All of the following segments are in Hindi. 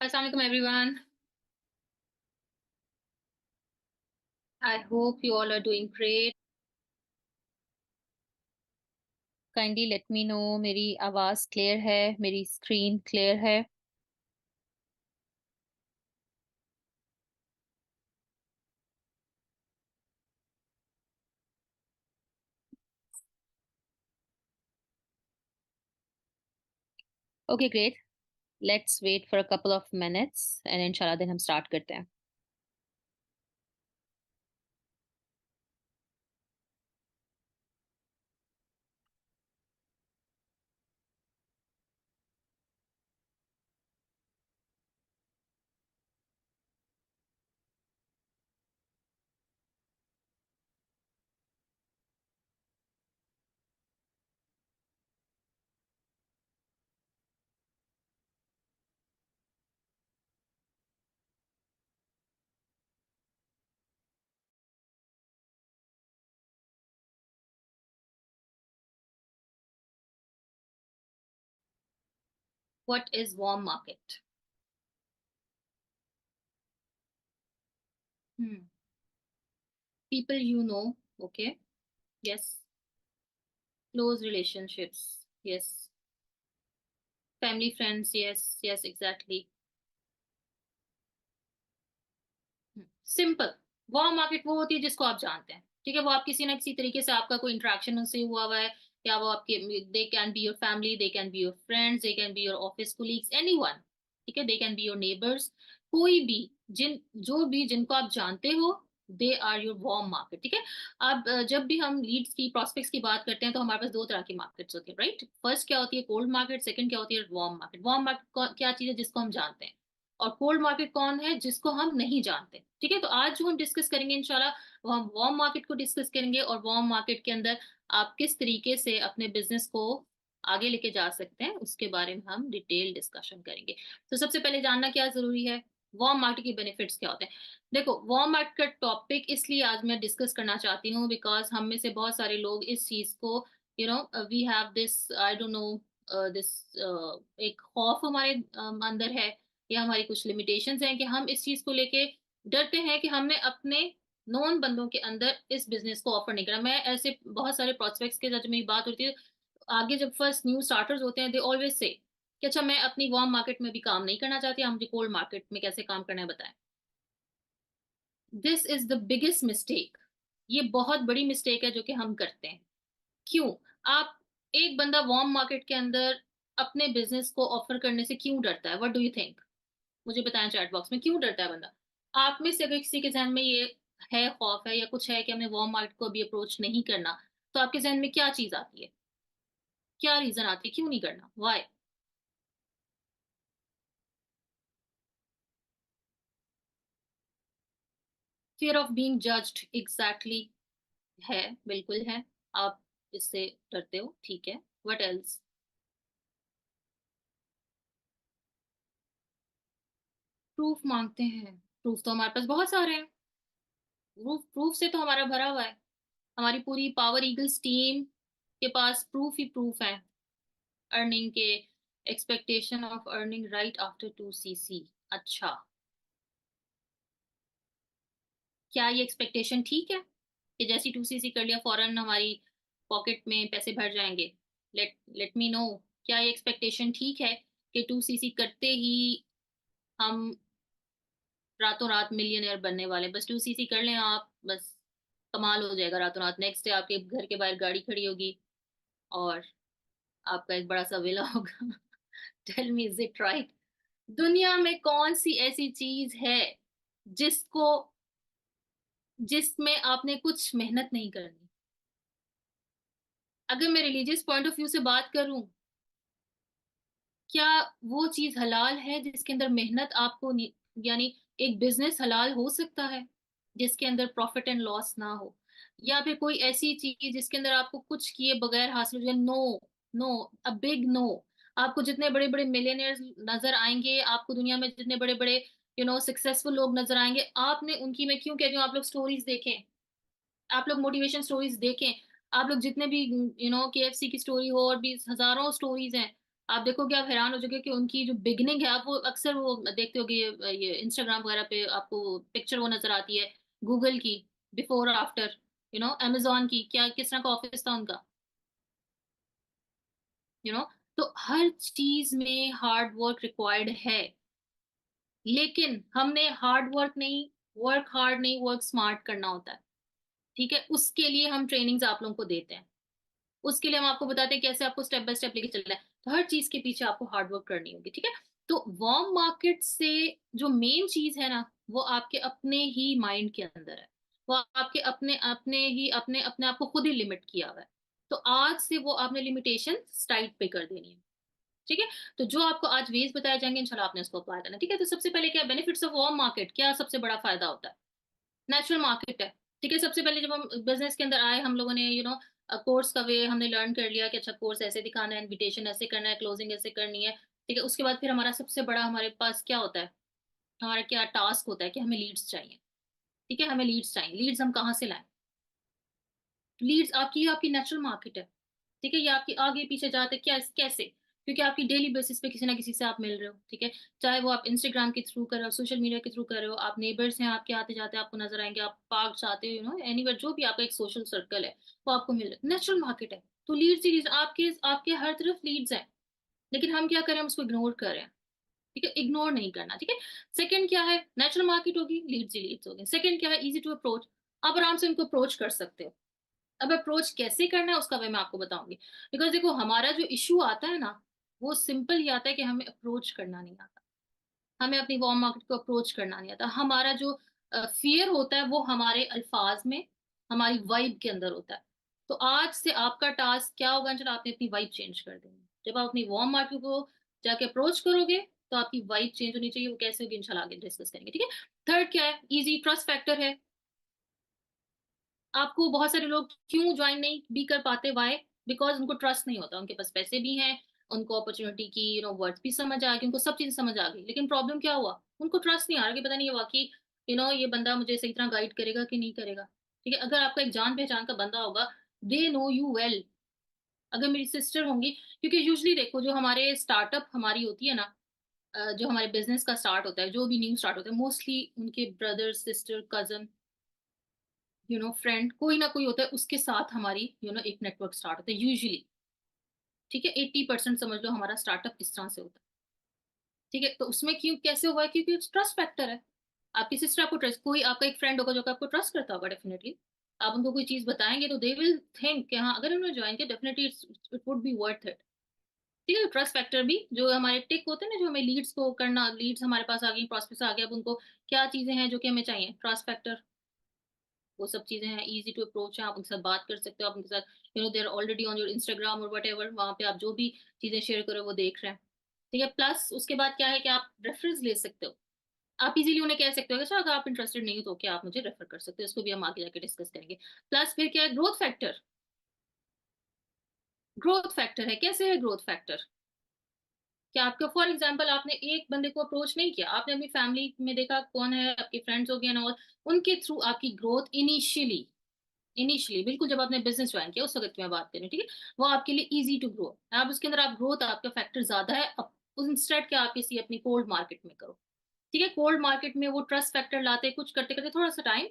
Assalamualaikum everyone. I hope you all are doing great. Kindly let me know मेरी आवाज क्लियर है, मेरी स्क्रीन क्लियर है. Okay, great. Let's wait for a couple of minutes and इंशाल्लाह दिन हम स्टार्ट करते हैं. What is warm market? Hmm. People you know, okay? Yes. Close relationships, yes. Family, friends, yes, yes, exactly. Simple. Warm market वो होती है जिसको आप जानते हैं, ठीक है? वो आप किसी ना किसी तरीके से आपका कोई इंटरेक्शन उनसे हुआ हुआ है, या वो आपके, they can be your family, they can be your friends, they can be your office colleagues, anyone. ठीक है, they can be your neighbours. कोई भी, जो भी जिनको आप जानते हो, they are your warm market. ठीक है. अब जब भी हम लीड्स की, प्रोस्पेक्ट्स की बात करते हैं, तो हमारे पास दो तरह की मार्केट्स होती है, राइट? फर्स्ट क्या होती है? Cold market. सेकंड क्या होती है? Warm market. वार्म मार्केट क्या चीज है? जिसको हम जानते हैं. और कोल्ड मार्केट कौन है? जिसको हम नहीं जानते. ठीक है. तो आज जो हम डिस्कस करेंगे इंशाल्लाह, वो हम वार्म मार्केट को डिस्कस करेंगे, और वार्म मार्केट के अंदर आप किस तरीके से अपने बिजनेस को आगे लेके जा सकते हैं, उसके बारे में हम डिटेल डिस्कशन करेंगे. तो सबसे पहले जानना क्या जरूरी है? वार्म मार्केट के बेनिफिट्स क्या होते हैं? देखो, वार्म मार्केट का टॉपिक इसलिए आज मैं डिस्कस करना चाहती हूँ बिकॉज हम में से बहुत सारे लोग इस चीज को, we have this, I don't know, this, एक खौफ हमारे अंदर है, या हमारी कुछ लिमिटेशंस हैं कि हम इस चीज को लेके डरते हैं कि हमने अपने नॉन बंदों के अंदर इस बिजनेस को ऑफर नहीं करा. मैं ऐसे बहुत सारे प्रोस्पेक्ट्स के साथ जब मेरी बात होती है, आगे जब फर्स्ट न्यू स्टार्टर्स होते हैं, दे ऑलवेज से कि अच्छा, मैं अपनी वार्म मार्केट में भी काम नहीं करना चाहती, आप मुझे कोल्ड मार्केट में कैसे काम करना है बताएं. This is the biggest mistake. ये बहुत बड़ी मिस्टेक है जो कि हम करते हैं. क्यों? आप, एक बंदा वार्म मार्केट के अंदर अपने बिजनेस को ऑफर करने से क्यों डरता है? What do you think? मुझे बताएं चैट बॉक्स में, क्यों डरता है बंदा? आप में से अगर किसी के जहन में ये है, खौफ है या कुछ है कि हमें वार्म मार्केट को अभी अप्रोच नहीं करना, तो आपके जहन में क्या चीज आती है? क्या रीजन आती है क्यों नहीं करना? Why? Fear of being judged, exactly. है, बिल्कुल है. आप इससे डरते हो, ठीक है. What else? प्रूफ मांगते हैं. प्रूफ तो हमारे पास बहुत सारे हैं. प्रूफ प्रूफ से तो हमारा भरा हुआ है. हमारी पूरी पावर ईगल्स टीम के पास प्रूफ ही प्रूफ है. अर्निंग के, expectation of earning right after 2cc. अच्छा, क्या ये एक्सपेक्टेशन ठीक है कि जैसी 2cc कर लिया फौरन हमारी पॉकेट में पैसे भर जाएंगे? Let let me know. क्या ये एक्सपेक्टेशन ठीक है कि 2cc करते ही हम रातों रात मिलियनर बनने वाले? बस 2cc कर लें आप, बस कमाल हो जाएगा रातों रात. नेक्स्ट डे आपके घर के बाहर गाड़ी खड़ी होगी, और आपका एक बड़ा सा विला होगा. Tell me, is it right? दुनिया में कौन सी ऐसी चीज है जिसको, जिसमें आपने कुछ मेहनत नहीं करनी? अगर मैं रिलीजियस पॉइंट ऑफ व्यू से बात करूं, क्या वो चीज हलाल है जिसके अंदर मेहनत आपको यानी एक बिजनेस हलाल हो सकता है जिसके अंदर प्रॉफिट एंड लॉस ना हो? या फिर कोई ऐसी चीज जिसके अंदर आपको कुछ किए बगैर हासिल हो जाए? No. No. A big no. आपको जितने बड़े बड़े मिलियनियर्स नजर आएंगे, आपको दुनिया में जितने बड़े बड़े सक्सेसफुल लोग नजर आएंगे, आपने उनकी, मैं क्यों कह रही हूँ, आप लोग स्टोरीज देखें, आप लोग मोटिवेशन स्टोरीज देखें, आप लोग जितने भी, KFC की स्टोरी हो, और भी हजारों स्टोरीज हैं, आप देखोगे, आप हैरान हो जाओगे कि उनकी जो बिगनिंग है, आप वो अक्सर वो देखते होगे, ये इंस्टाग्राम वगैरह पे आपको पिक्चर वो नजर आती है, गूगल की बिफोर आफ्टर, अमेजोन की, क्या किस तरह का ऑफिस था उनका, यू नो तो हर चीज में हार्ड वर्क रिक्वायर्ड है। लेकिन हमने हार्ड वर्क नहीं, वर्क हार्ड नहीं, वर्क स्मार्ट करना होता है। ठीक है, उसके लिए हम ट्रेनिंग्स आप लोगों को देते हैं, उसके लिए हम आपको बताते हैं कैसे आपको स्टेप बाय स्टेप लेके चलना है। तो हर चीज के पीछे आपको हार्ड वर्क करनी होगी, ठीक है। तो वार्म मार्केट से जो मेन चीज है ना, वो आपके अपने ही माइंड के अंदर है। वो आपके अपने अपने ही अपने अपने आप को खुद ही लिमिट किया हुआ है। तो आज से वो आपने लिमिटेशन टाइट पे कर देनी है। ठीक है। तो जो आपको आज वेज बताए जाएंगे, इंशाल्लाह आपने उसको अप्लाई करना है। ठीक है। तो सबसे पहले क्या बेनिफिट्स ऑफ वार्म मार्केट, क्या सबसे बड़ा फायदा होता है? नेचुरल मार्केट है। ठीक है। सबसे पहले जब हम बिजनेस के अंदर आए, हम लोगों ने कोर्स का वे हमने लर्न कर लिया कि अच्छा कोर्स ऐसे दिखाना है, इनविटेशन ऐसे करना है, क्लोजिंग ऐसे करनी है। ठीक है। उसके बाद फिर हमारा सबसे बड़ा हमारे पास क्या होता है, हमारा क्या टास्क होता है कि हमें लीड्स चाहिए। ठीक है। हमें लीड्स चाहिए। लीड्स हम कहाँ से लाएं? लीड्स आपकी आपकी नेचुरल मार्केट है। ठीक है। ये आपकी आगे पीछे जाते क्या कैसे? क्योंकि आपकी डेली बेसिस पे किसी ना किसी से आप मिल रहे हो। ठीक है। चाहे वो आप इंस्टाग्राम के थ्रू कर रहे हो, सोशल मीडिया के थ्रू कर रहे हो, आप नेबर्स हैं आपके आते जाते आपको नजर आएंगे, आप पार्क जाते हो, एनीवेयर, जो भी आपका एक सोशल सर्कल है वो आपको मिल रहा है। नेचुरल मार्केट है। तो लीड्स ही leads, आपके आपके हर तरफ लीड्स हैं। लेकिन हम क्या करें, हम उसको इग्नोर कर रहे हैं। ठीक है। इग्नोर नहीं करना। ठीक है। सेकंड क्या है, नेचुरल मार्केट होगी, लीड्स ही लीड्स होगी। सेकंड क्या है, इजी टू अप्रोच। आप आराम से उनको अप्रोच कर सकते हो। अब अप्रोच कैसे करना है उसका वे मैं आपको बताऊंगी। बिकॉज देखो, हमारा जो इश्यू आता है ना, वो सिंपल ही आता है कि हमें अप्रोच करना नहीं आता। हमें अपनी वार्म मार्केट को अप्रोच करना नहीं आता। हमारा जो फियर होता है वो हमारे अल्फाज में, हमारी वाइब के अंदर होता है। तो आज से आपका टास्क क्या होगा, जब आपने अपनी वाइब चेंज कर देंगे, जब आप अपनी वार्म मार्केट को जाके अप्रोच करोगे, तो आपकी वाइब चेंज होनी चाहिए। वो कैसे होगी, इंशाल्लाह आगे डिस्कस करेंगे। ठीक है। थर्ड क्या है, इजी ट्रस्ट फैक्टर है। आपको बहुत सारे लोग क्यों ज्वाइन नहीं भी कर पाते, वाई? बिकॉज उनको ट्रस्ट नहीं होता। उनके पास पैसे भी हैं, उनको अपॉर्चुनिटी की वर्थ भी समझ आ गई, उनको सब चीजें समझ आ गई, लेकिन प्रॉब्लम क्या हुआ, उनको ट्रस्ट नहीं आ रहा कि पता नहीं ये वाकई ये बंदा मुझे सही तरह गाइड करेगा कि नहीं करेगा। ठीक है। अगर आपका एक जान पहचान का बंदा होगा, दे नो यू वेल। अगर मेरी सिस्टर होंगी, क्योंकि यूजली देखो, जो हमारे स्टार्टअप हमारी होती है ना, जो हमारे बिजनेस का स्टार्ट होता है, जो भी न्यू स्टार्ट होता है, मोस्टली उनके ब्रदर सिस्टर कजन, फ्रेंड, कोई ना कोई होता है, उसके साथ हमारी एक नेटवर्क स्टार्ट होता है यूजुअली। ठीक है। 80% समझ लो हमारा स्टार्टअप इस तरह से होता है। ठीक है। तो उसमें क्यों कैसे हुआ है, क्योंकि ट्रस्ट फैक्टर है। आपकी सिस्टर आपको ट्रस्ट, कोई आपका एक फ्रेंड होगा जो कि आपको ट्रस्ट करता होगा, डेफिनेटली आप उनको कोई चीज बताएंगे तो दे विल थिंक कि हाँ, अगर उन्होंने ज्वाइन किया, definitely it would be worth it. ठीक है। ट्रस्ट फैक्टर भी, जो हमारे टिक होते हैं ना, जो हमें लीड्स को करना, लीड्स हमारे पास आ गई, प्रॉस्पेक्ट्स आ गए, अब उनको क्या चीजें हैं जो कि हमें चाहिए, ट्रस्ट फैक्टर, वो सब चीजें हैं, इजी टू अप्रोच है, आप उनके साथ बात कर सकते हो, आप उनके साथ देर ऑलरेडी ऑन योर इंस्टाग्राम और वट एवर, वहां पे आप जो भी चीजें शेयर करो वो देख रहे हैं। ठीक है। प्लस उसके बाद क्या है कि आप रेफरेंस ले सकते हो। आप इजीली उन्हें कह सकते हो कि अच्छा, अगर आप इंटरेस्टेड नहीं हो तो क्या आप मुझे रेफर कर सकते हो, इसको भी हम आगे जाके डिस्कस करेंगे। प्लस फिर क्या है, ग्रोथ फैक्टर। ग्रोथ फैक्टर है, कैसे है ग्रोथ फैक्टर? क्या आपका, फॉर एग्जाम्पल, आपने एक बंदे को अप्रोच नहीं किया, आपने अपनी फैमिली में देखा कौन है, आपके फ्रेंड्स हो गए ना, और उनके थ्रू आपकी ग्रोथ इनिशियली, बिल्कुल जब आपने बिजनेस ज्वाइन किया उस वक्त की मैं बात करें, ठीक है, वो आपके लिए इजी टू ग्रो। आप उसके अंदर आप ग्रोथ, आपका फैक्टर ज्यादा है। अब इंस्टेड क्या आप किसी अपनी कोल्ड मार्केट में करो। ठीक है। कोल्ड मार्केट में वो ट्रस्ट फैक्टर लाते, कुछ करते करते थोड़ा सा time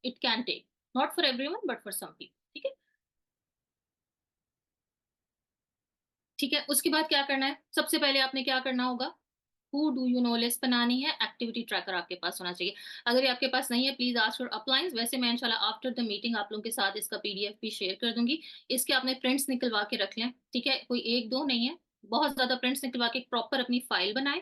it can take, not for everyone but for some people. ठीक है। ठीक है। उसके बाद क्या करना है, सबसे पहले आपने क्या करना होगा, who do you know list बनानी है, एक्टिविटी ट्रैकर आपके पास होना चाहिए। अगर ये आपके पास नहीं है, प्लीज आस्क फॉर अपलायंस। वैसे मैं इंशाल्लाह आफ्टर द मीटिंग आप लोगों के साथ इसका पीडीएफ भी शेयर कर दूंगी। इसके आपने प्रिंट्स निकलवा के रख लें। ठीक है। कोई एक दो नहीं है, बहुत ज्यादा प्रिंट्स निकलवा के एक प्रॉपर अपनी फाइल बनाए।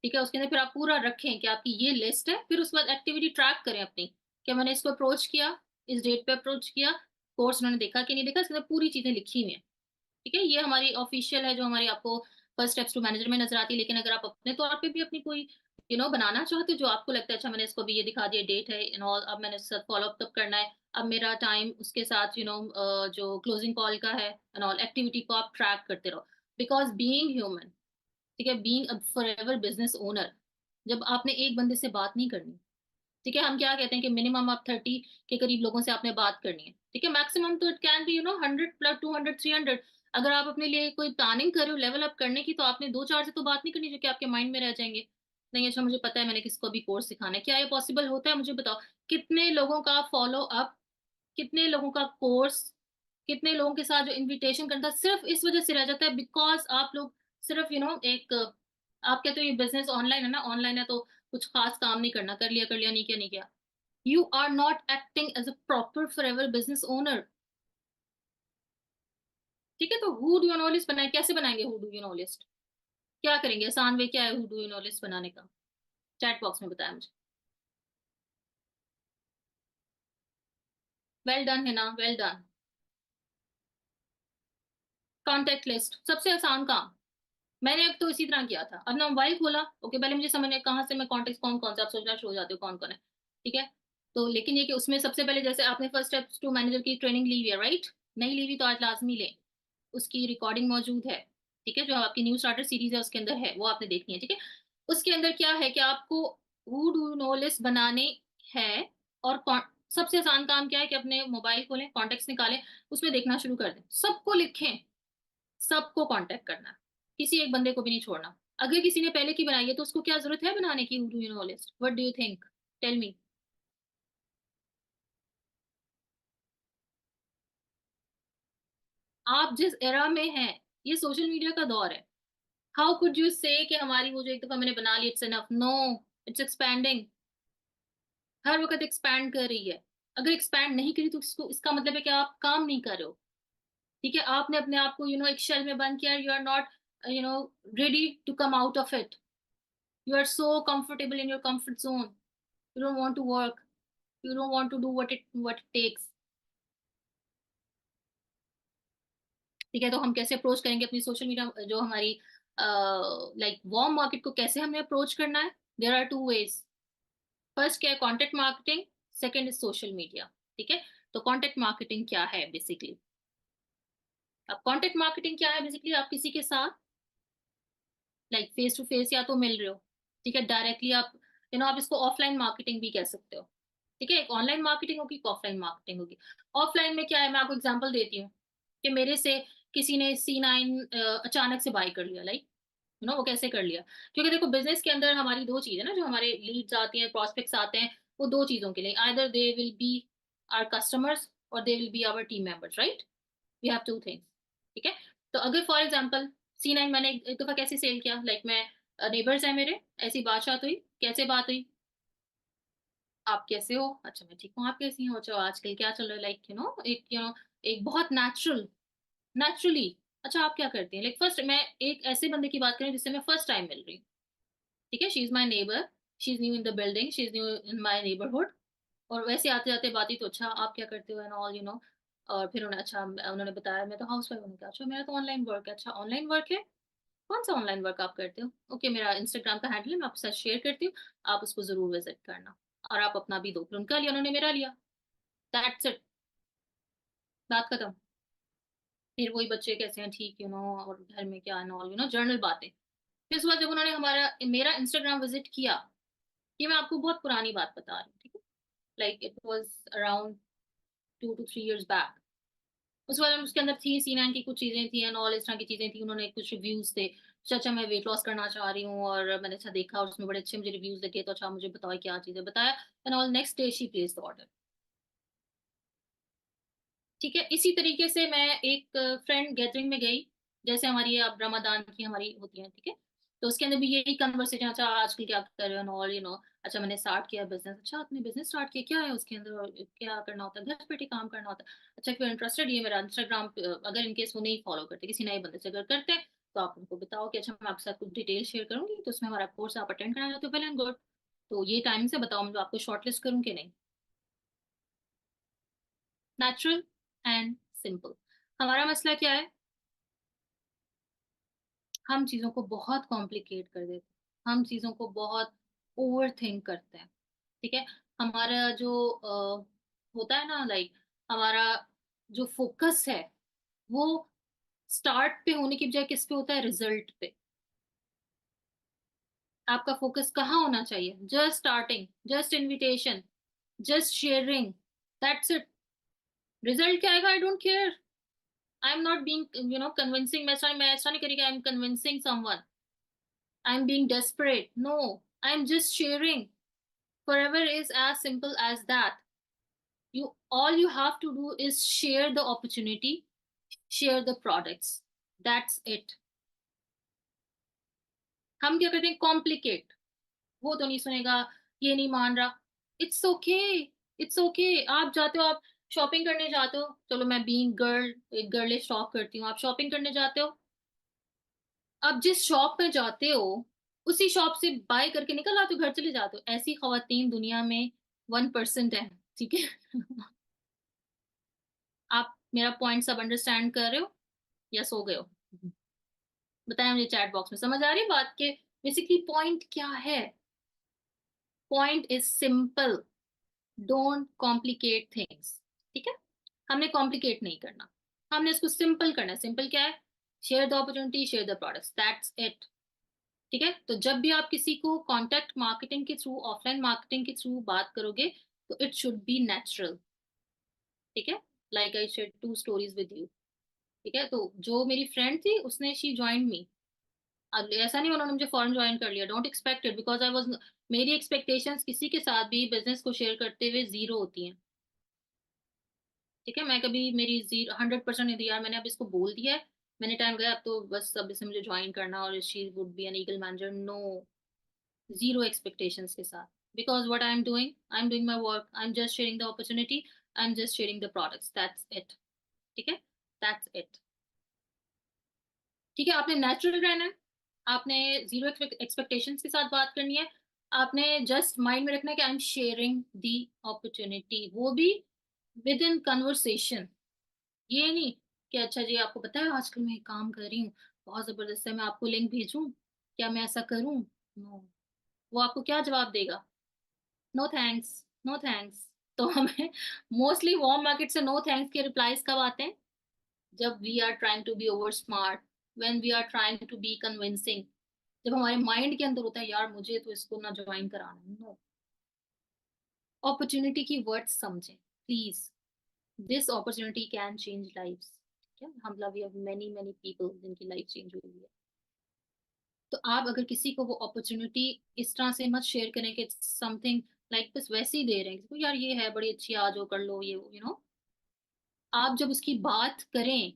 ठीक है। उसके अंदर फिर आप पूरा रखें कि आपकी ये लिस्ट है। फिर उसके बाद एक्टिविटी ट्रैक करें अपनी, क्या मैंने इसको अप्रोच किया, इस डेट पे अप्रोच किया, कोर्स उन्होंने देखा कि नहीं देखा, इसके अंदर पूरी चीजें लिखी हुई हैं। ठीक है। ये हमारी ऑफिशियल है, जो हमारी आपको फर्स्ट स्टेप्स टू मैनेजर में नजर आती है। लेकिन अगर आप अपने तौर पे भी अपनी कोई बनाना चाहते हो, जो आपको लगता है अच्छा, मैंने इसको भी ये दिखा दिया, डेट है एंड ऑल, अब मैंने इसके साथ फॉलो अप तब करना है, अब मेरा टाइम उसके साथ जो क्लोजिंग कॉल का है एंड ऑल, एक्टिविटी को आप ट्रैक करते रहो। बिकॉज बीइंग ह्यूमन, ठीक है, being a forever business owner, जब आपने एक बंदे से बात नहीं करनी, ठीक है, हम क्या कहते हैं कि मिनिमम आप 30 के करीब लोगों से आपने बात करनी है। ठीक है। मैक्सिमम तो इट कैन बी 100 प्लस 200 300। अगर आप अपने लिए कोई प्लानिंग कर रहे हो लेवल अप करने की, तो आपने दो चार से तो बात नहीं करनी जो कि आपके माइंड में रह जाएंगे। नहीं, अच्छा मुझे पता है मैंने किसको भी कोर्स सिखाना है, क्या ये पॉसिबल होता है? मुझे बताओ। कितने लोगों का फॉलो अप, कितने लोगों का कोर्स, कितने लोगों के साथ जो इनविटेशन करता है, सिर्फ इस वजह से रह जाता है बिकॉज आप लोग सिर्फ एक, आप कहते हो ये बिजनेस ऑनलाइन है ना, ऑनलाइन है तो कुछ खास काम नहीं करना, कर लिया, नहीं किया, नहीं किया। You are not acting as a proper Forever business owner. ठीक है, तो who do you know list बनाए, कैसे बनाएंगे who do you know list? क्या करेंगे, आसान वे क्या है who do you know list बनाने का? चैट बॉक्स में बताया मुझे। वेल डन है ना, वेल डन। कॉन्टेक्ट लिस्ट सबसे आसान काम। मैंने अब तो इसी तरह किया था, अपना मोबाइल खोला, ओके पहले मुझे समझ में कहाँ से मैं कॉन्टेक्ट, कौन कौन से आप सोचना शुरू हो जाते हो कौन कौन है। ठीक है, तो लेकिन ये कि उसमें सबसे पहले जैसे आपने फर्स्ट स्टेप्स टू मैनेजर की ट्रेनिंग ली हुई है, राइट? नहीं ली हुई तो आज लाजमी लें, उसकी रिकॉर्डिंग मौजूद है। ठीक है, जो आपकी न्यू स्टार्टर सीरीज है उसके अंदर है, वो आपने देखनी है। ठीक है, उसके अंदर क्या है कि आपको हु डू नो लिस्ट बनाने हैं। और सबसे आसान काम क्या है कि अपने मोबाइल खोलें, कॉन्टेक्ट निकालें, उसमें देखना शुरू कर दें, सबको लिखें, सबको कांटेक्ट करना है, किसी एक बंदे को भी नहीं छोड़ना। अगर किसी ने पहले की बनाई है तो उसको क्या जरूरत है बनाने की who do you know list? What do you think? Tell me. आप जिस एरा में हैं, ये सोशल मीडिया का दौर है। हाउ कुड यू से कि हमारी वो जो एक दफा मैंने बना ली it's enough? No, it's expanding, हर वक्त एक्सपैंड कर रही है। अगर एक्सपैंड नहीं करी तो इसको, इसका मतलब है कि आप काम नहीं कर रहे हो। ठीक है, आपने अपने आप को एक शेल में बंद किया, you are not you know ready to come out of it. You are so comfortable in your comfort zone, you don't want to work, you don't want to do what it takes। ठीक है, तो हम कैसे अप्रोच करेंगे अपनी सोशल मीडिया, जो हमारी लाइक वार्म मार्केट को कैसे हमें अप्रोच करना है? There are two ways. First क्या है, contact marketing, second is social media. ठीक है, तो कॉन्टेक्ट मार्केटिंग क्या है बेसिकली? अब कॉन्टेक्ट मार्केटिंग क्या है बेसिकली, आप किसी के साथ लाइक फेस टू फेस या तो मिल रहे हो, ठीक है, डायरेक्टली आप आप इसको ऑफलाइन मार्केटिंग भी कह सकते हो। ठीक है, एक ऑनलाइन मार्केटिंग होगी, एक ऑफलाइन मार्केटिंग होगी। ऑफलाइन में क्या है, मैं आपको एग्जांपल देती हूँ कि मेरे से किसी ने C9 अचानक से बाय कर लिया, लाइक वो कैसे कर लिया? क्योंकि देखो बिजनेस के अंदर हमारी दो चीज है ना, जो हमारे लीड्स आती हैं, प्रोस्पेक्ट्स आते हैं, वो दो चीजों के लिए, either they will be our customers और they will be our team members, right? We have two things. ठीक है, तो अगर फॉर एग्जाम्पल C9 मैंने एक दफा कैसे सेल किया, लाइक मैं नेबर्स है मेरे, ऐसी बातचीत हुई, कैसे बात हुई, आप कैसे हो, अच्छा मैं ठीक हूँ, आप कैसी हो, अच्छा आजकल क्या चल रहा है, लाइक एक एक बहुत नेचुरली, अच्छा आप क्या करती हैं, लाइक फर्स्ट मैं एक ऐसे बंदे की बात करें जिससे मैं फर्स्ट टाइम मिल रही हूँ। ठीक है, she is my neighbour, she is new in the building, she is new in my neighbourhood. और वैसे आते जाते बात ही, तो अच्छा आप क्या करते हो एंड ऑल और फिर उन्हें अच्छा उन्होंने बताया मैं तो हाउस वाइफ हूँ, क्या अच्छा मेरा तो ऑनलाइन वर्क है, अच्छा ऑनलाइन वर्क है, कौन सा ऑनलाइन वर्क आप करते हो? ओके, मेरा इंस्टाग्राम का हैंडल है, मैं आपके साथ शेयर करती हूँ, आप उसको जरूर विजिट करना। और आप अपना भी दो, फिर उनका लिया, उन्होंने मेरा लिया, दैट्स इट, बात खत्म। फिर वही बच्चे कैसे हैं, ठीक और घर में क्या एंड ऑल जर्नल बातें। फिर उसके बाद जब उन्होंने हमारा मेरा इंस्टाग्राम विजिट किया, ये मैं आपको बहुत पुरानी बात बता रही हूँ, ठीक है, like it was around 2 to 3 years back. उसके बाद उसके अंदर थी C9 की कुछ चीजें थी एंड ऑल, इस तरह की चीजें थी, उन्होंने कुछ रिव्यूज थे, अच्छा अच्छा मैं वेट लॉस करना चाह रही हूँ, और मैंने अच्छा देखा और उसमें बड़े अच्छे मुझे रिव्यूज लगे, तो अच्छा मुझे बताओ क्या चीजें, बताया and all, next day she place the order. ठीक है, इसी तरीके से मैं एक फ्रेंड गैदरिंग में गई, जैसे हमारी ये अब रमादान की हमारी होती है, ठीक है, तो उसके अंदर भी यही कन्वर्सेशन, अच्छा आजकल क्या कर रहे हो ऑल अच्छा मैंने स्टार्ट किया बिजनेस, अच्छा आपने बिजनेस स्टार्ट किया, क्या है उसके अंदर और क्या करना होता है, घर बैठे काम करना होता है, अच्छा फिर इंटरेस्टेड, ये मेरा इंस्टाग्राम अगर इनकेस वो नहीं फॉलो करते, किसी नए बंदे से अगर करते हैं, तो आप उनको बताओ कि अच्छा मैं आपके साथ कुछ डिटेल शेयर करूंगी, तो उसमें हमारा कोर्स आप अटेंड करना चाहते हो, वेल एंड गुड, तो ये टाइम से बताओ मैं आपको शॉर्टलिस्ट करूँ कि नहीं। Natural and simple. हमारा मसला क्या है, हम चीजों को बहुत कॉम्प्लिकेट कर देते हैं, हम चीजों को बहुत ओवर थिंक करते हैं। ठीक है, हमारा जो होता है ना, लाइक हमारा जो फोकस है वो स्टार्ट पे होने की बजाय किस पे होता है, रिजल्ट पे। आपका फोकस कहाँ होना चाहिए, just starting, just invitation, just sharing, that's it. Result क्या आएगा, I don't care, I am not being convincing, मैं ऐसा नहीं करेगी I am convincing someone, I am being desperate, no, I am just sharing. Forever is as simple as that. You all you have to do is share the opportunity, share the products. That's it. हम क्या करते हैं, कॉम्प्लिकेट. वो तो नहीं सुनेगा, ये नहीं मान रहा. It's okay, it's okay. आप जाते हो, आप शॉपिंग करने जाते हो, चलो मैं बीइंग गर्ल एक गर्लिश टॉक करती हूँ. आप शॉपिंग करने जाते हो, आप जिस शॉप में जाते हो उसी शॉप से बाय करके निकल आते हो, घर चले जाते हो. ऐसी खवातीन दुनिया में 1% है. ठीक है. आप मेरा पॉइंट सब अंडरस्टैंड कर रहे हो या सो गए हो? बताएं मुझे चैट बॉक्स में, समझ आ रही है बात के बेसिकली पॉइंट क्या है? Point is simple. Don't complicate things. ठीक है, हमने कॉम्प्लिकेट नहीं करना, हमने इसको सिंपल करना है. सिंपल क्या है? Share the opportunity, share the products, that's it. ठीक है, तो जब भी आप किसी को कॉन्टेक्ट मार्केटिंग के थ्रू, ऑफलाइन मार्केटिंग के थ्रू बात करोगे, तो इट शुड बी नेचुरल. ठीक है, like I share 2 stories with you. ठीक है, तो जो मेरी फ्रेंड थी उसने शी ज्वाइन मी. अब ऐसा नहीं उन्होंने मुझे फॉरेन ज्वाइन कर लिया, don't expect it, because I was, मेरी एक्सपेक्टेशंस किसी के साथ भी बिजनेस को शेयर करते हुए जीरो होती हैं. ठीक है, मैं कभी मेरी 100% नहीं दिया, मैंने अब इसको बोल दिया है, मैंने टाइम गया, अब तो बस अब इसे मुझे ज्वाइन करना और she would be an eagle manager. No, zero expectations के साथ. Because what I am doing my work, I am just sharing the opportunity, I am just sharing the products, that's it. ठीक है, दैट्स इट. ठीक है, आपने नेचुरल रहना है, आपने जीरो एक्सपेक्टेशंस के साथ बात करनी है, आपने जस्ट माइंड में रखना है कि I am sharing the opportunity, वो भी विद इन कन्वर्सेशन. ये नहीं कि अच्छा जी आपको पता है आजकल मैं एक काम कर रही हूँ, बहुत जबरदस्त है, मैं आपको लिंक भेजूं, क्या मैं ऐसा करूं? नो. वो आपको क्या जवाब देगा? No thanks, no thanks. तो हमें मोस्टली वार्म मार्केट से नो थैंक्स के रिप्लाईज कब आते हैं? जब we are trying to be over smart, when we are trying to be convincing, जब हमारे माइंड के अंदर होता है यार मुझे तो इसको ना ज्वाइन कराना. नो, अपॉर्चुनिटी की वर्ड्स समझें please. This opportunity can change lives. ठीक है, हम love you many many people जिनकी लाइफ चेंज हुई है. तो आप अगर किसी को वो अपॉर्चुनिटी इस तरह से मत शेयर करें कि समथिंग लाइक बस वैसे ही दे रहे हैं किसी को, यार ये है बड़ी अच्छी, आ जाओ कर लो ये, आप जब उसकी बात करें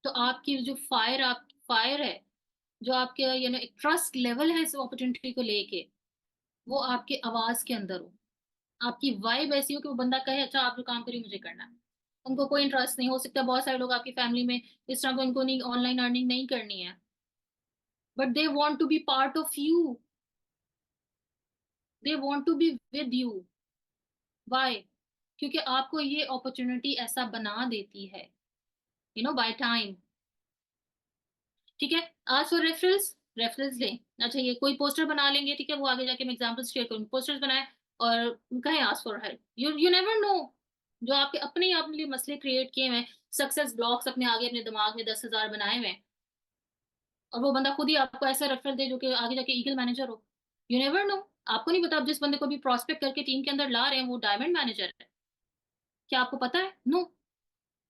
तो आपकी जो फायर है, जो आपके एक ट्रस्ट लेवल है इस अपॉर्चुनिटी को लेके, वो आपके आवाज के अंदर हो, आपकी वाइब ऐसी हो कि वो बंदा कहे अच्छा आप जो काम करिए मुझे करना है. उनको कोई इंटरेस्ट नहीं, हो सकता है बहुत सारे लोग आपकी फैमिली में इस तरह को, उनको नहीं ऑनलाइन अर्निंग नहीं करनी है, but they want to be part of you, they want to be with you. Why? क्योंकि आपको ये अपॉर्चुनिटी ऐसा बना देती है, बाय टाइम. ठीक है, आज फॉर रेफरेंस, रेफरेंस लें. अच्छा ये कोई पोस्टर बना लेंगे, ठीक है, वो आगे जाके मैं एग्जांपल शेयर करूंगी, पोस्टर्स बनाए और कहें आज for help, you never know. जो आपके अपने आप लिए मसले क्रिएट किए हुए हैं, सक्सेस ब्लॉक्स अपने आगे अपने दिमाग में 10,000 बनाए हुए हैं, और वो बंदा खुद ही आपको ऐसा रेफरल दे जो कि आगे जाके ईगल मैनेजर हो. You never know. आपको नहीं पता आप जिस बंदे को भी प्रोस्पेक्ट करके टीम के अंदर ला रहे हैं वो डायमंड मैनेजर है, क्या आपको पता है? नो.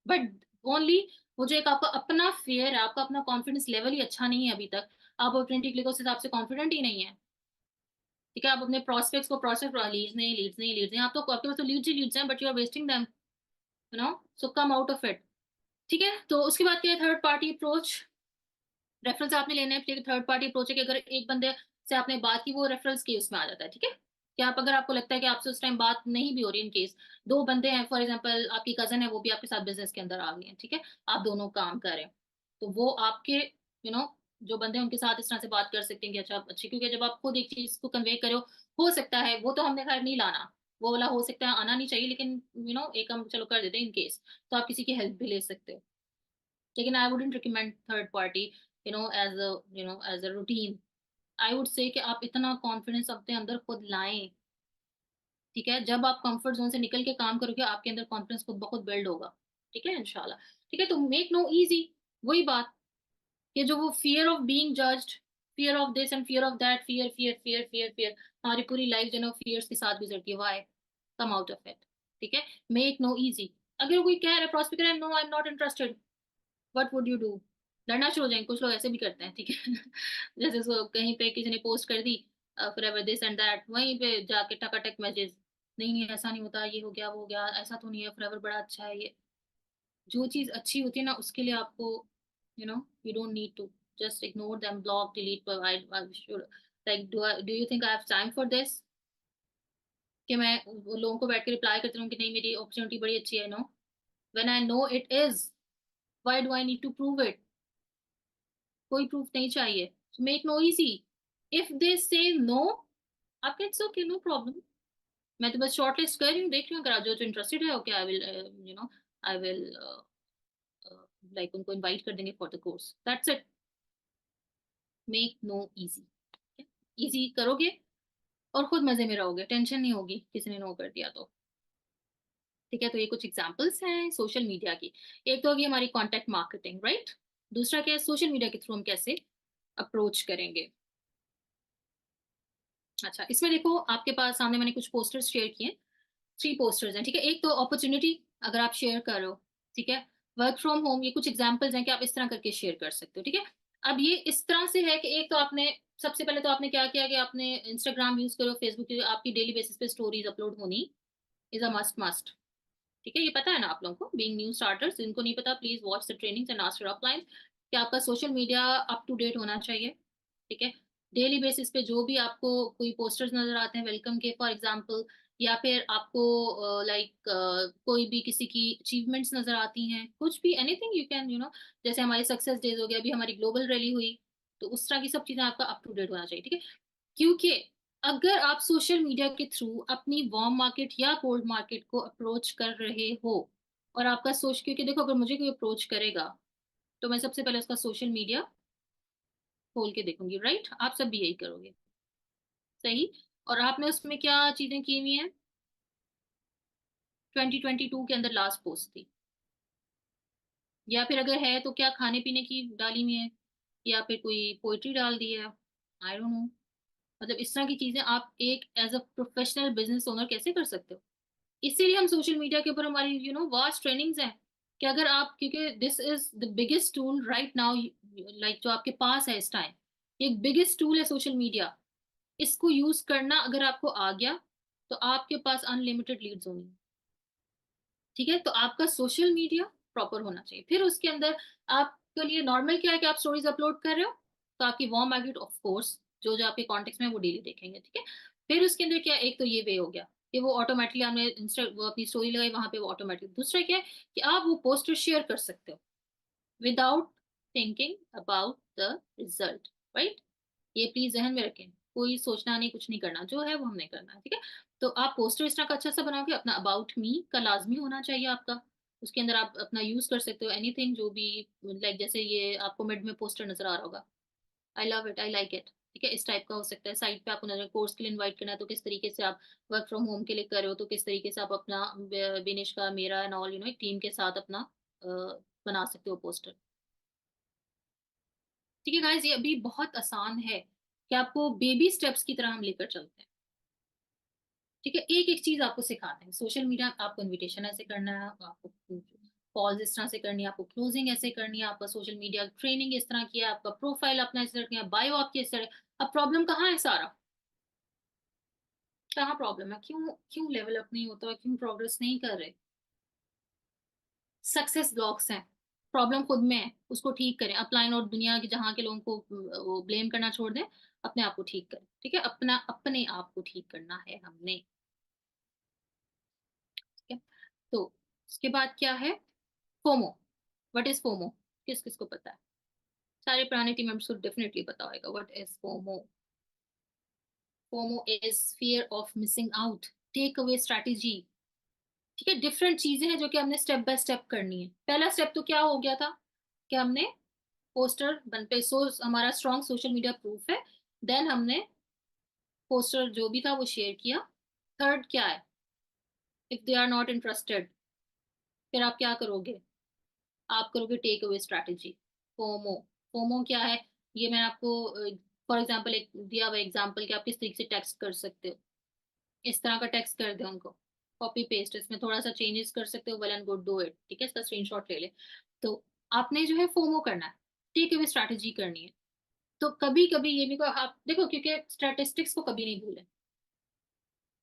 बट ओनली वो जो एक आपका अपना फेयर है, आपका अपना कॉन्फिडेंस लेवल ही अच्छा नहीं है अभी तक, आप अपॉर्चुनिटी के लिए उस हिसाब से कॉन्फिडेंट ही नहीं है. ठीक है, आप अपने प्रोस्पेक्ट्स को प्रोस्पेक्ट, लीड्स नहीं, लीड्स नहीं, लीड्स नहीं, आप तो आपके पास तो लीड्स ही लीड्स हैं, but you are wasting them, so come out of it. ठीक है, तो उसके बाद क्या है, थर्ड पार्टी अप्रोच. रेफरेंस आपने लेना है, थर्ड पार्टी अप्रोच है कि अगर एक बंदे से आपने बात की, वो रेफरेंस के उसमें आ जाता है. ठीक है, कि आप अगर आपको लगता है कि आपसे उस टाइम बात नहीं भी हो रही, इन केस दो बंदे हैं, फॉर एग्जांपल आपकी कजन है, वो भी आपके साथ बिजनेस के अंदर आ गई है, ठीक है, आप दोनों काम कर रहे हैं, तो वो आपके जो बंदे हैं उनके साथ इस तरह से बात कर सकते हैं कि अच्छा अच्छी, क्योंकि जब आप खुद एक चीज को कन्वे करो, हो सकता है वो तो हमने खैर नहीं लाना, वो वाला हो सकता है आना नहीं चाहिए, लेकिन एक हम चलो कर देते हैं इन केस, तो आप किसी की हेल्प भी ले सकते हो. लेकिन I wouldn't recommend third party as a as a routine. I would say कि आप इतना कॉन्फिडेंस अपने अंदर खुद लाएं. ठीक है, जब आप कंफर्ट जोन से निकल के काम करोगे आपके अंदर कॉन्फिडेंस खुद ब खुद बिल्ड होगा. ठीक है, इंशाल्लाह. ठीक है, तो मेक नो इजी. वही बात कि जो वो fear of being judged, fear of this and fear of that, fear fear fear fear fear, हमारी पूरी लाइफ फियर्स के साथ गुजरती है. Why? Come out of it. ठीक है, मेक नो इजी. अगर कोई कह रहा है, प्रॉस्पेक्ट कह रहा है, no I am not interested, what would you do? लड़ना शुरू हो जाएंगे, कुछ लोग ऐसे भी करते हैं, ठीक है। जैसे उसको कहीं पे किसी ने पोस्ट कर दी, फोrever दिस एंड दैट, वहीं पे जाके टकाटक मैसेज, नहीं नहीं ऐसा नहीं होता, ये हो गया वो हो गया, ऐसा तो नहीं है, फोrever बड़ा अच्छा है ये। जो चीज अच्छी होती है ना उसके लिए आपको, you don't need to just ignore them, block delete, I should, like do you think I have time for this, कि मैं वो लोगों को बैठ के रिप्लाई करती रहूँ कि नहीं मेरी अपॉर्चुनिटी बड़ी अच्छी है? No, when I know it is, why do I need to prove it? कोई प्रूफ नहीं चाहिए। Make no easy, if they say no, आपका इट्स ओके, नो प्रॉब्लम। मैं तो बस शॉर्ट लिस्ट कर रही हूँ, देख रही हूँ, अगर जो जो इंटरेस्टेड है okay, I will, I will like उनको इनवाइट कर देंगे for the course, that's it. Make no easy, easy करोगे और खुद मजे में रहोगे, टेंशन नहीं होगी किसी ने नो कर दिया तो। ठीक है, तो ये कुछ एग्जांपल्स हैं सोशल मीडिया की। एक तो होगी हमारी कॉन्टेक्ट मार्केटिंग, राइट? दूसरा क्या है, सोशल मीडिया के थ्रू हम कैसे अप्रोच करेंगे। अच्छा, इसमें देखो आपके पास सामने मैंने कुछ पोस्टर्स शेयर किए, 3 पोस्टर्स हैं, ठीक है। एक तो अपॉर्चुनिटी, अगर आप शेयर कर रहे हो, ठीक है। वर्क फ्रॉम होम, ये कुछ एग्जांपल्स हैं कि आप इस तरह करके शेयर कर सकते हो, ठीक है। अब ये इस तरह से है कि एक तो आपने, सबसे पहले तो आपने क्या किया कि आपने इंस्टाग्राम यूज करो, फेसबुक, आपकी डेली बेसिस पे स्टोरीज अपलोड होनी इज अ मस्ट मस्ट, ठीक है। ये पता है ना आप लोगों को, बीइंग न्यू स्टार्टर्स, जिनको नहीं पता please watch the trainings and ask your upline, कि आपका social media up to date होना चाहिए, ठीक है। डेली बेसिस पे जो भी आपको कोई पोस्टर्स नजर आते हैं वेलकम के फॉर एग्जांपल, या फिर आपको लाइक कोई भी किसी की अचीवमेंट्स नजर आती हैं, कुछ भी एनीथिंग यू कैन, जैसे हमारे सक्सेस डेज हो गया, अभी हमारी ग्लोबल रैली हुई, तो उस तरह की सब चीजें आपका अप टू डेट होना चाहिए, ठीक है। क्योंकि अगर आप सोशल मीडिया के थ्रू अपनी वार्म मार्केट या कोल्ड मार्केट को अप्रोच कर रहे हो, और आपका सोच, क्योंकि देखो अगर मुझे कोई अप्रोच करेगा तो मैं सबसे पहले उसका सोशल मीडिया खोल के देखूंगी, राइट? आप सब भी यही करोगे, सही। और आपने उसमें क्या चीजें की हुई हैं? 2022 के अंदर लास्ट पोस्ट थी, या फिर अगर है तो क्या खाने पीने की डाली हुई है, या फिर कोई पोइट्री डाल दी है, आई डोंट नो। मतलब इस तरह की चीजें आप एक as a professional business owner कैसे कर सकते हो? इसीलिए हम सोशल मीडिया के ऊपर हमारी वास्ट ट्रेनिंग्स हैं, कि अगर आप, क्योंकि this is the biggest tool right now, like जो आपके पास है इस टाइम, ये बिगेस्ट टूल है सोशल मीडिया। इसको यूज करना अगर आपको आ गया तो आपके पास अनलिमिटेड लीड्स होंगी, ठीक है। तो आपका सोशल मीडिया प्रॉपर होना चाहिए। फिर उसके अंदर आपके लिए नॉर्मल क्या है कि आप स्टोरीज अपलोड कर रहे हो, तो आपकी वार्म मार्केट ऑफ कोर्स जो जो आपके कॉन्टेक्ट में है, वो डेली देखेंगे, ठीक है। फिर उसके अंदर क्या, एक तो ये वे हो गया कि वो ऑटोमेटिकली हमने इंस्टा वो अपनी स्टोरी लगाई वहां पे, वो ऑटोमेटिक। दूसरा क्या है कि आप वो पोस्टर शेयर कर सकते हो without thinking about the result, right? ये प्लीज ध्यान में रखें, कोई सोचना नहीं, कुछ नहीं करना, जो है वो हमने करना है, ठीक है। तो आप पोस्टर इस तरह का अच्छा सा बनाओगे, अपना अबाउट मी का लाजमी होना चाहिए आपका, उसके अंदर आप अपना यूज कर सकते हो एनीथिंग जो भी, लाइक जैसे ये आपको मिड में पोस्टर नजर आ रहा होगा, I love it, I like it, ठीक है, इस टाइप का हो सकता है। साइड पे आपको नजर कोर्स के लिए इनवाइट करना है तो किस तरीके से आप, वर्क फ्रॉम होम के लिए कर रहे हो तो किस तरीके से आप अपना बिनिश का, मेरा एंड ऑल, एक टीम के साथ अपना बना सकते हो पोस्टर, ठीक है गाइस। ये अभी बहुत आसान है कि आपको बेबी स्टेप्स की तरह हम लेकर चलते हैं, ठीक है। एक एक चीज आपको सिखाते हैं। सोशल मीडिया, आपको इनविटेशन ऐसे करना है, आपको कॉल्स इस तरह से करनी है, आपको क्लोजिंग ऐसे करनी है, आपका सोशल मीडिया ट्रेनिंग इस तरह की है, आपका प्रोफाइल अपना इस तरह की है, बायो आपकी इस तरह। अब प्रॉब्लम कहाँ है सारा, कहाँ प्रॉब्लम है, क्यों क्यों लेवल अप नहीं होता, क्यों प्रोग्रेस नहीं कर रहे? सक्सेस ब्लॉक्स हैं, प्रॉब्लम खुद में है, उसको ठीक करें। अपलाइन और दुनिया के जहाँ के लोगों को वो ब्लेम करना छोड़ दें, अपने आप को ठीक करें, ठीक है। अपना अपने आप को ठीक करना है हमने, ठीक है। तो उसके बाद क्या है, फोमो। What is FOMO? किस किस को पता है? सारे पुराने टीम मेंबर्स को डेफिनेटली पता होगा what is FOMO. FOMO is fear of missing out, take away strategy, ठीक है। डिफरेंट चीजें हैं जो कि हमने स्टेप बाय स्टेप करनी है। पहला स्टेप तो क्या हो गया था कि हमने पोस्टर बन पे, सो हमारा स्ट्रॉन्ग सोशल मीडिया प्रूफ है, देन हमने पोस्टर जो भी था वो शेयर किया। थर्ड क्या है, if they are not interested, फिर आप क्या करोगे? आप करोगे take away strategy. FOMO, FOMO क्या है? ये मैं आपको फॉर एग्जांपल एक दिया हुआ एग्जांपल कि आप किस तरीके से टेक्स्ट कर सकते हो, इस तरह का टेक्स्ट कर दे उनको, कॉपी पेस्ट, इसमें थोड़ा सा चेंजेस कर सकते हो, well and good, do it, ठीक है। इसका स्क्रीनशॉट ले ले। तो आपने जो है फोमो करना है, टेक अवे स्ट्रैटेजी करनी है। तो कभी कभी ये भी को आप देखो, क्योंकि स्टैटिस्टिक्स को कभी नहीं भूलें।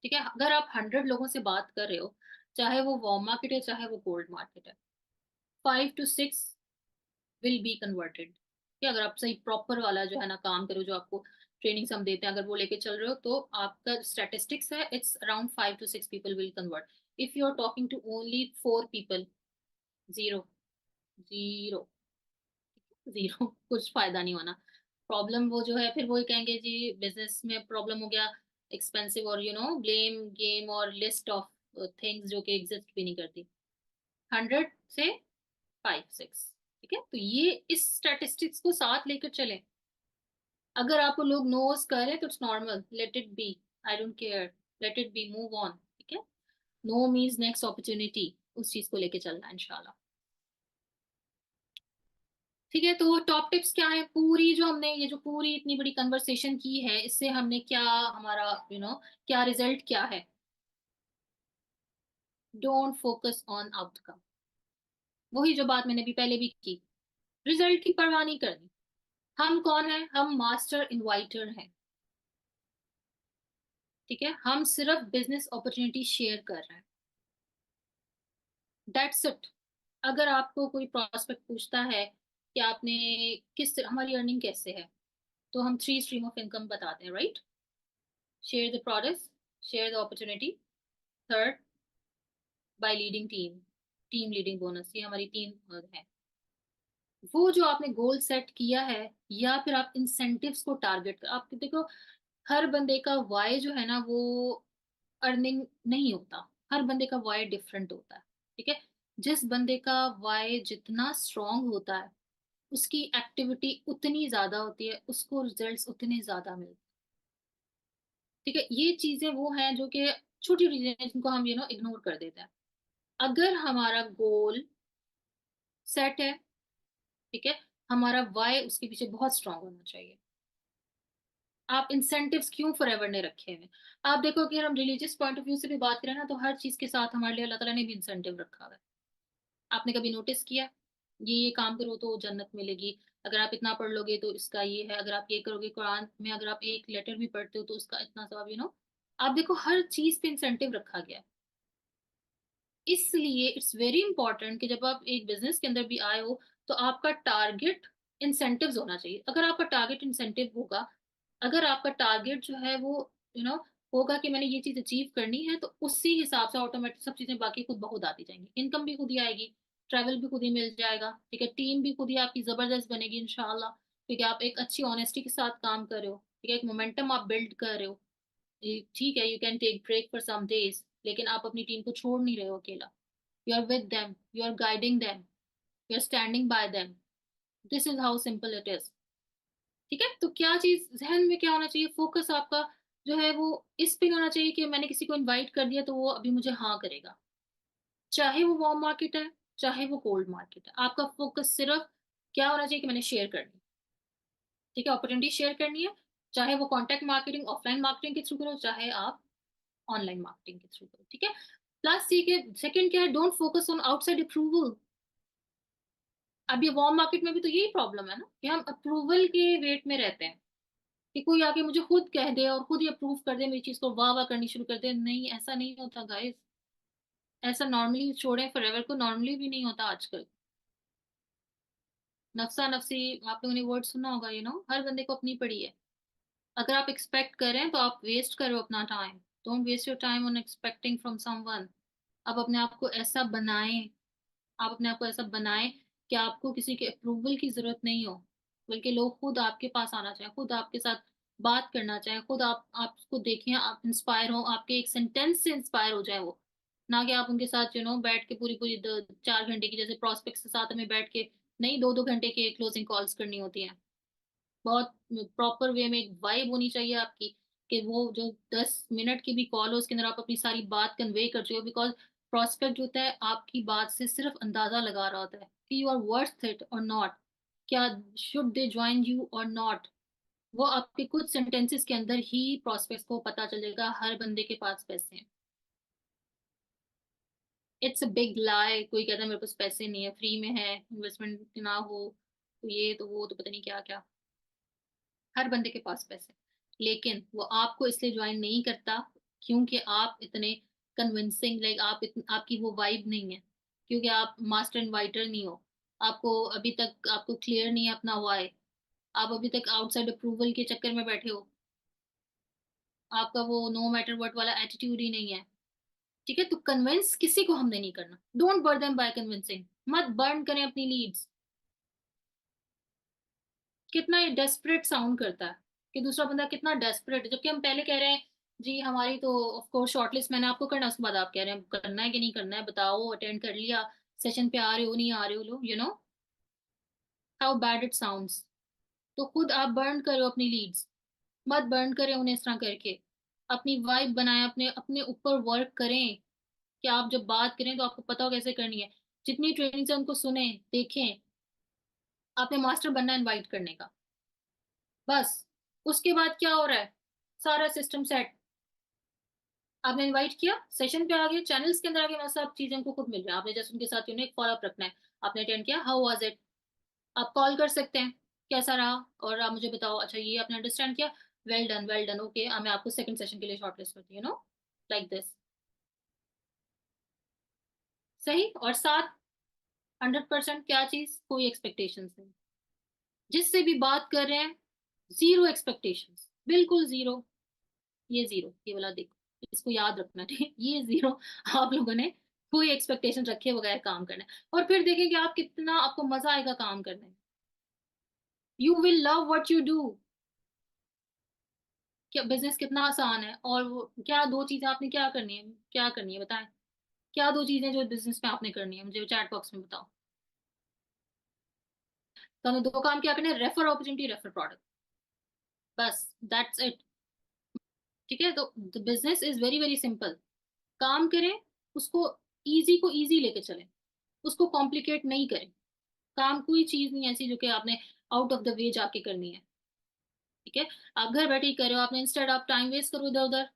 ठीक है, अगर आप 100 लोगों से बात कर रहे हो, चाहे वो वार्म मार्केट है चाहे वो कोल्ड मार्केट है, 5 to 6 विल बी कन्वर्टेड। कि अगर आप सही प्रॉपर वाला जो है ना काम करो, जो आपको ट्रेनिंग हम देते हैं, अगर वो लेके चल रहे हो, तो आपका स्टैटिस्टिक्स है it's around 5 to 6 people will convert. If you are talking to only 4 people, zero, zero, zero कुछ फायदा नहीं होना। प्रॉब्लम वो जो है फिर वही कहेंगे जी बिजनेस में प्रॉब्लम हो गया, एक्सपेंसिव, और ब्लेम गेम और लिस्ट ऑफ थिंग्स जो कि एग्जिस्ट भी नहीं करती। 100 से 5 6, ठीक है, तो ये इस स्टैटिस्टिक्स को साथ लेकर चलें। अगर आपको लोग नोस करें तो it's normal, late it B, I don't care, late it B, move on. ठीक है, नो मीन्स नेक्स्ट अपॉर्चुनिटी, उस चीज को लेके चलना है इंशाल्लाह। ठीक है, तो टॉप टिप्स क्या है, पूरी जो हमने ये जो पूरी इतनी बड़ी कन्वर्सेशन की है, इससे हमने क्या, हमारा क्या रिजल्ट क्या है। डोंट फोकस ऑन आउटकम, वही जो बात मैंने भी पहले भी की, रिजल्ट की परवाह नहीं करनी। हम कौन है, हम मास्टर इनवाइटर हैं। ठीक है, हम सिर्फ बिजनेस अपॉर्चुनिटी शेयर कर रहे हैं, दैट्स इट। अगर आपको कोई प्रोस्पेक्ट पूछता है कि आपने हमारी अर्निंग कैसे है, तो हम 3 स्ट्रीम ऑफ इनकम बताते हैं, right. Share the products, share the opportunity, third by leading team, team leading bonus, ये हमारी 3 है। वो जो आपने गोल सेट किया है, या फिर आप इंसेंटिव्स को टारगेट कर, आप देखो, हर बंदे का वाई जो है ना वो अर्निंग नहीं होता, हर बंदे का वाई डिफरेंट होता है। ठीक है, जिस बंदे का वाई जितना स्ट्रांग होता है, उसकी एक्टिविटी उतनी ज्यादा होती है, उसको रिजल्ट्स उतने ज्यादा मिलते हैं। ठीक है, ये चीजें वो हैं जो कि छोटी चीजें हैं जिनको हम इग्नोर कर देते हैं। अगर हमारा गोल सेट है, ठीक है, हमारा वाई उसके पीछे बहुत स्ट्रांग होना चाहिए। आप इंसेंटिव्स क्यों फॉरएवर ने रखे हैं। आप देखो कि हम रिलीजियस पॉइंट ऑफ व्यू से भी बात करें ना, तो हर चीज के साथ हमारे लिए अल्लाह ताला ने भी इंसेंटिव रखा हुआ है। आपने कभी नोटिस किया, ये काम करो तो जन्नत मिलेगी, अगर आप इतना पढ़ लोगे तो इसका ये है, अगर आप ये करोगे कुरान में अगर आप एक लेटर भी पढ़ते हो तो उसका इतना सवाब, आप देखो हर चीज पे इंसेंटिव रखा गया है। इसलिए इट्स वेरी इंपॉर्टेंट कि जब आप एक बिजनेस के अंदर भी आए हो, तो आपका टारगेट इंसेंटिव्स होना चाहिए। अगर आपका टारगेट इंसेंटिव होगा, अगर आपका टारगेट जो है वो यू नो होगा कि मैंने ये चीज अचीव करनी है, तो उसी हिसाब से ऑटोमेटिक सब चीजें बाकी खुद ब खुद आती जाएंगी, इनकम भी खुद ही आएगी, ट्रैवल भी खुद ही मिल जाएगा। ठीक है, टीम भी खुद ही आपकी जबरदस्त बनेगी इंशाल्लाह। ठीक है, आप एक अच्छी ऑनेस्टी के साथ काम कर रहे हो, ठीक है, एक मोमेंटम आप बिल्ड कर रहे हो। ठीक है, you can take break for some days, लेकिन आप अपनी टीम को छोड़ नहीं रहे हो अकेला। You are with them, you are guiding them, you are standing by them. This is how simple it is. ठीक है, तो क्या चीज जहन में क्या होना चाहिए, फोकस आपका जो है वो इस पे होना चाहिए कि मैंने किसी को इनवाइट कर दिया तो वो अभी मुझे हाँ करेगा, चाहे वो वार्म मार्केट है चाहे वो कोल्ड मार्केट है। आपका फोकस सिर्फ क्या होना चाहिए कि मैंने शेयर करनी, ठीक है, अपॉर्चुनिटी शेयर करनी है, चाहे वो कॉन्टेक्ट मार्केटिंग ऑफलाइन मार्केटिंग के थ्रू करो, चाहे आप ऑनलाइन मार्केटिंग के थ्रू करो। ठीक है, प्लस ठीक है, सेकंड क्या है, don't focus on outside approval. अब ये वार्म मार्केट में भी तो यही प्रॉब्लम है ना, कि हम अप्रूवल के वेट में रहते हैं, कि कोई आके मुझे खुद कह दे और खुद ही अप्रूव कर दे मेरी चीज को, वाह वाह करनी शुरू कर दे। नहीं, ऐसा नहीं होता गाइस, ऐसा नॉर्मली छोड़ें फॉरएवर को, नॉर्मली भी नहीं होता आजकल। नफसा नफसी, आप लोगों ने वर्ड सुना होगा, हर बंदे को अपनी पड़ी है। अगर आप एक्सपेक्ट करें तो आप वेस्ट करो अपना time, don't waste your time on expecting from someone. आप अपने आप को ऐसा बनाएं, आप अपने आप को ऐसा बनाएं कि आपको किसी के अप्रूवल की जरूरत नहीं हो, बल्कि लोग खुद आपके पास आना चाहें, खुद आपके साथ बात करना चाहें, खुद आपको देखें, आप इंस्पायर हो, आपके एक सेंटेंस से इंस्पायर हो जाए वो। ना कि आप उनके साथ बैठ के पूरी पूरी 4 घंटे की, जैसे प्रोस्पेक्ट्स के साथ हमें बैठ के नहीं, 2-2 घंटे के क्लोजिंग कॉल्स करनी होती हैं। बहुत प्रॉपर वे में एक वाइब होनी चाहिए आपकी, कि वो जो 10 मिनट की भी कॉल हो उसके अंदर आप अपनी सारी बात कन्वे कर चुके हो, बिकॉज प्रोस्पेक्ट जो होता है आपकी बात से सिर्फ अंदाजा लगा रहा होता है कि यू आर वर्थ इट और नॉट, क्या शुड दे ज्वाइन यू और नॉट। वो आपके कुछ सेंटेंसेस के अंदर ही प्रोस्पेक्ट को पता चलेगा हर बंदे के पास पैसे हैं। It's a big lie. कोई कहता है मेरे पास पैसे नहीं है, फ्री में है, इन्वेस्टमेंट ना हो तो ये तो वो तो पता नहीं क्या क्या। हर बंदे के पास पैसे, लेकिन वो आपको इसलिए ज्वाइन नहीं करता क्योंकि आप इतने कन्विंसिंग, लाइक आपकी वो वाइब नहीं है, क्योंकि आप मास्टर इनवाइटर नहीं हो। आपको अभी तक आपको क्लियर नहीं है अपना वाई। आप अभी तक आउटसाइड अप्रूवल के चक्कर में बैठे हो। आपका वो नो मैटर व्हाट वाला एटीट्यूड ही नहीं है। ठीक है, तो कन्विंस किसी को हमने नहीं करना। Don't burn them by convincing. मत बर्न करें अपनी लीड्स। कितना ये डेस्परेट साउंड करता है कि दूसरा बंदा कितना डेस्परेट है, जबकि हम पहले कह रहे हैं जी हमारी तो ऑफ कोर्स शॉर्टलिस्ट मैंने आपको करना है, उसके बाद आप कह रहे हैं करना है कि नहीं करना है, बताओ अटेंड कर लिया, सेशन पे आ रहे हो नहीं आ रहे हो, लो you know how bad it sounds. तो खुद आप बर्न करो अपनी लीड्स। मत बर्न करें उन्हें इस तरह करके। अपनी वाइब बनाएं, अपने अपने ऊपर वर्क करें कि आप जब बात करें तो आपको पता हो कैसे करनी है। जितनी ट्रेनिंग से उनको सुने, देखें। आपने मास्टर बनना है इनवाइट करने का, बस। उसके बाद क्या हो रहा है, सारा सिस्टम सेट। आपने इनवाइट किया, सेशन पे आ गए, चैनल्स के अंदर आ गए, वहां सब चीजें को खुद मिल रहा है। आपने जैसे उनके साथ एक फॉलोअप रखना है। आपने अटेंड किया, हाउ वाज इट। आप कॉल कर सकते हैं, कैसा रहा, और आप मुझे बताओ अच्छा ये आपने अंडरस्टैंड किया, वेल डन ओके, मैं आपको सेकंड सेशन के लिए शॉर्टलिस्ट करती हूँ, नो लाइक दिस। सही। और साथ 100% क्या चीज, कोई एक्सपेक्टेशंस नहीं। जिससे भी बात कर रहे हैं, जीरो एक्सपेक्टेशंस, बिल्कुल जीरो। ये जीरो, ये वाला देखो, इसको याद रखना, ठीक है, ये जीरो। आप लोगों ने कोई एक्सपेक्टेशन रखे बगैर काम करना है, और फिर देखें कि आप कितना आपको मजा आएगा काम करने में। You will love what you do. क्या बिजनेस कितना आसान है, और वो क्या दो चीजें आपने क्या करनी है, क्या करनी है बताएं। क्या दो चीजें जो बिजनेस में आपने करनी है, मुझे चैट बॉक्स में बताओ। तो हमें दो काम क्या करने हैं, रेफर अपॉर्चुनिटी, रेफर प्रोडक्ट, बस दैट्स इट। ठीक है, तो business is very very simple. काम करें, उसको इजी को इजी लेके चलें, उसको कॉम्प्लिकेट नहीं करें। काम कोई चीज नहीं ऐसी जो कि आपने आउट ऑफ द वे जाके करनी है। ठीक है, आप घर बैठे ही करो, आपने इंस्टेड आप टाइम वेस्ट करो इधर उधर।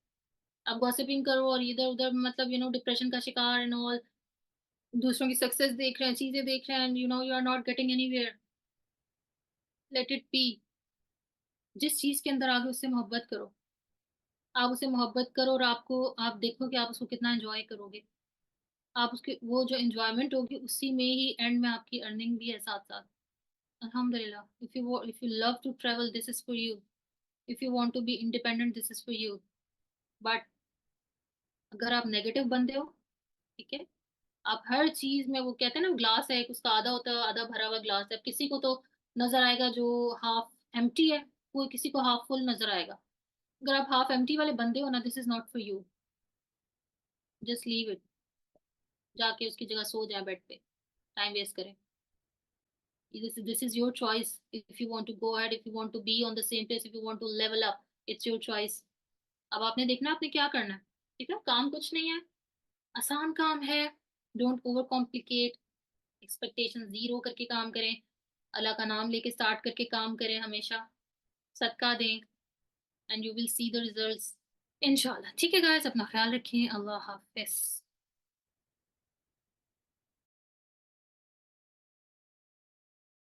आप गॉसिपिंग करो और इधर उधर, मतलब डिप्रेशन का शिकार एंड ऑल। दूसरों की सक्सेस देख रहे हैं, चीजें देख रहे हैं, and you are not getting anywhere. Let it be. जिस चीज के अंदर आगे उससे मोहब्बत करो। आप उसे मोहब्बत करो, और आपको आप देखो कि आप उसको कितना एंजॉय करोगे। आप उसके वो जो एंजॉयमेंट होगी उसी में ही एंड में आपकी अर्निंग भी है साथ साथ। Alhamdulillah. If you love to travel, this is for you. If you want to be independent, this is for you. But अगर आप नेगेटिव बंदे हो, ठीक है, आप हर चीज में, वो कहते हैं ना ग्लास है एक, उसका आधा होता है, आधा भरा हुआ ग्लास है। किसी को तो नजर आएगा जो हाफ एम्प्टी है, कोई किसी को हाफ फुल नजर आएगा। अगर आप हाफ एम्प्टी वाले बंदे हो ना, this is not for you. Just leave it. जाके उसकी जगह सो जाए बेड पे, टाइम वेस्ट करें। This is your choice. If you want to go ahead, if you want to be on the same place, if you want to level up, it's your choice. अब आपने देखना आपने क्या करना है। ठीक है, काम कुछ नहीं है, आसान काम है। Don't over complicate. Expectation zero करके काम करें। अल्लाह का नाम लेके स्टार्ट करके काम करें हमेशा। सदका दें, and you will see the results इंशाल्लाह। ठीक है गाइस, अपना ख्याल रखें, अल्लाह हाफिज।